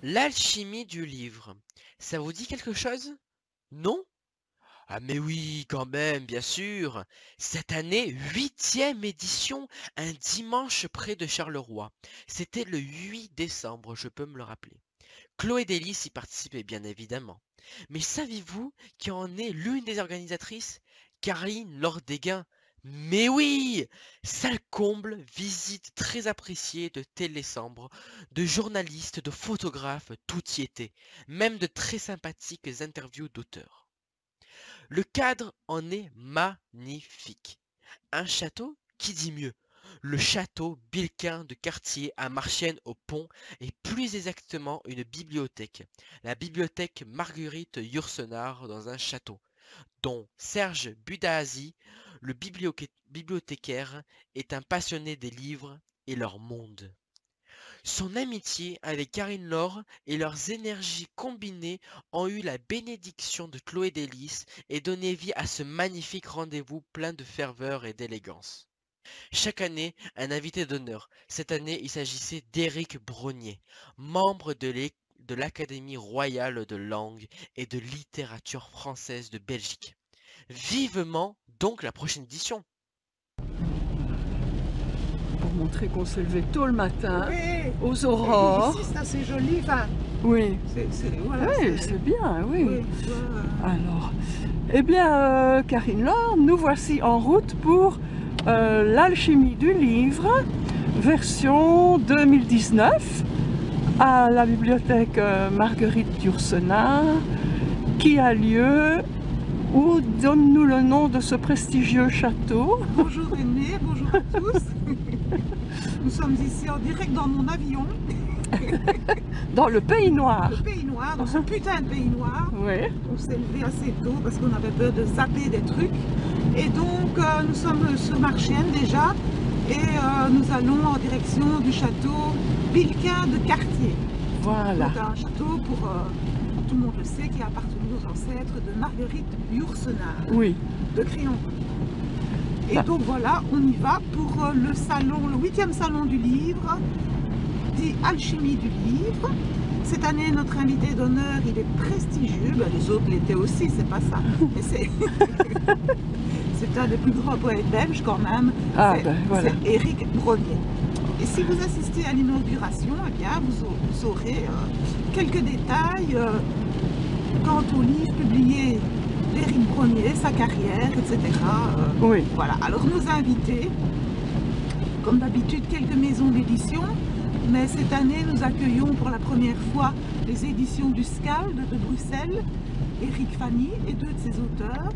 L'alchimie du livre, ça vous dit quelque chose? Non? Ah mais oui, quand même, bien sûr. Cette année, huitième édition, un dimanche près de Charleroi. C'était le 8 décembre, je peux me le rappeler. Chloé Délice y participait bien évidemment. Mais savez-vous qui en est l'une des organisatrices? Caroline Lordéguin. Mais oui! Salle comble, visite très appréciée de télécembres, de journalistes, de photographes, tout y était. Même de très sympathiques interviews d'auteurs. Le cadre en est magnifique. Un château, qui dit mieux? Le château Bilquin de Cartier à Marchienne au Pont et plus exactement une bibliothèque, la bibliothèque Marguerite Yourcenar dans un château, dont Serge Budahasi, le bibliothécaire, est un passionné des livres et leur monde. Son amitié avec Karine Laure et leurs énergies combinées ont eu la bénédiction de Chloé Délice et donné vie à ce magnifique rendez-vous plein de ferveur et d'élégance. Chaque année, un invité d'honneur. Cette année, il s'agissait d'Éric Brognier, membre de l'Académie royale de langue et de littérature française de Belgique. Vivement donc la prochaine édition. Pour montrer qu'on s'est levé tôt le matin, Oui. aux aurores. Ici, c'est assez joli. Enfin, Oui, voilà, oui, c'est bien, oui. oui, tu vois, Alors, eh bien, Karine Laure, nous voici en route pour l'alchimie du livre, version 2019, à la bibliothèque Marguerite Yourcenar, qui a lieu. Où donne-nous le nom de ce prestigieux château? Bonjour Aîné, bonjour à tous. Nous sommes ici en direct dans mon avion. Dans le Pays Noir. Le Pays Noir, dans ce putain de Pays Noir. Oui. On s'est levé assez tôt parce qu'on avait peur de zapper des trucs. Et donc nous sommes sur Marchienne déjà. Et nous allons en direction du château Bilquin de Cartier. Voilà. C'est un château pour tout le monde le sait, qui a appartenu aux ancêtres de Marguerite Yourcenar Oui. de Crayon. Et Ah. donc voilà, on y va pour le salon, le 8e salon du livre, dit Alchimie du livre. Cette année, notre invité d'honneur, il est prestigieux. Ben, les autres l'étaient aussi, c'est pas ça. Mais c'est c'est un des plus grands poètes belges quand même. Ah, C'est ben, voilà. Éric Brognier. Et si vous assistez à l'inauguration, eh bien, vous aurez quelques détails quant au livre publié d'Éric Brognier, sa carrière, etc. Oui. Voilà. Alors nos invités, comme d'habitude, quelques maisons d'édition, mais cette année, nous accueillons pour la première fois les éditions du Scald de Bruxelles, Éric Fanny et deux de ses auteurs.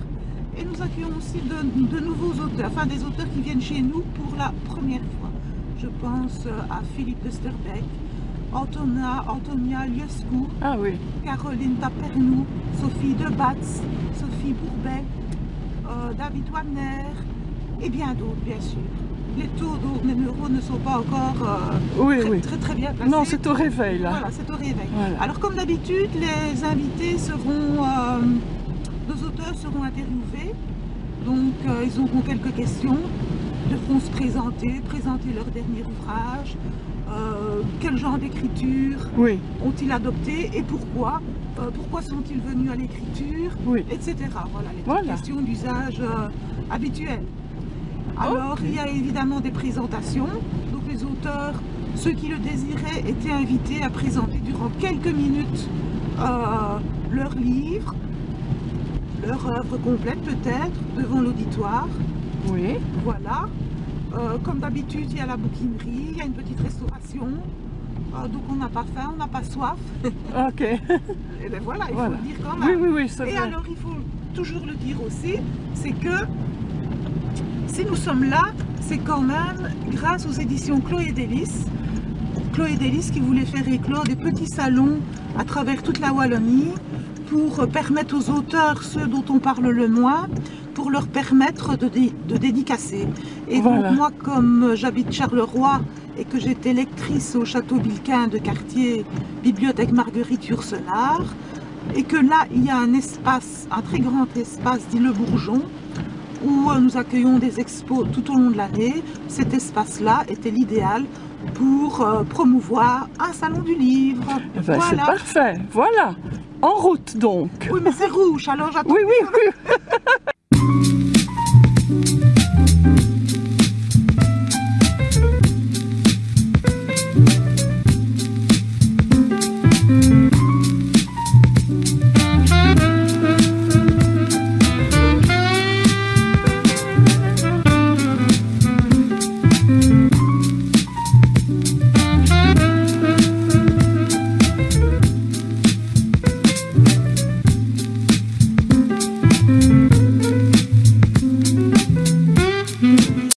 Et nous accueillons aussi de nouveaux auteurs, enfin des auteurs qui viennent chez nous pour la première fois. Je pense à Philippe de Sterbeck, Antonia Liescu, Ah oui. Caroline Tapernou, Sophie Debatz, Sophie Bourbet, David Wagner et bien d'autres, bien sûr. Les taux de numéros ne sont pas encore Oui, oui. très bien placés. Non, c'est au réveil là. Voilà, c'est au réveil. Voilà. Alors comme d'habitude, les invités seront, deux auteurs seront interviewés. Donc ils auront quelques questions, devront se présenter leur dernier ouvrage, quel genre d'écriture Oui. ont-ils adopté et pourquoi, pourquoi sont-ils venus à l'écriture, Oui. etc. Voilà, les petites Voilà. questions d'usage habituel. Alors Ok. il y a évidemment des présentations, donc les auteurs, ceux qui le désiraient, étaient invités à présenter durant quelques minutes leur livre, leur œuvre complète peut-être, devant l'auditoire. Oui. Voilà. Comme d'habitude, il y a la bouquinerie, il y a une petite restauration. Donc on n'a pas faim, on n'a pas soif. Ok. Et ben voilà, il faut Voilà. le dire quand Oui, même. oui, oui, c'est Et vrai. alors il faut toujours le dire aussi, c'est que si nous sommes là, c'est quand même grâce aux éditions Chloé Délice. Chloé Délice qui voulait faire éclore des petits salons à travers toute la Wallonie pour permettre aux auteurs, ceux dont on parle le moins, pour leur permettre de dédicacer. Et Voilà. donc moi, comme j'habite Charleroi et que j'étais lectrice au château Bilquin de Cartier, bibliothèque Marguerite Yourcenar, et que là, il y a un espace, un très grand espace dit Le Bourgeon, où nous accueillons des expos tout au long de l'année. Cet espace-là était l'idéal. pour promouvoir un salon du livre. Eh ben, c'est Voilà. parfait, voilà. En route donc. Oui, mais c'est rouge, alors j'attends. Oui, oui, oui.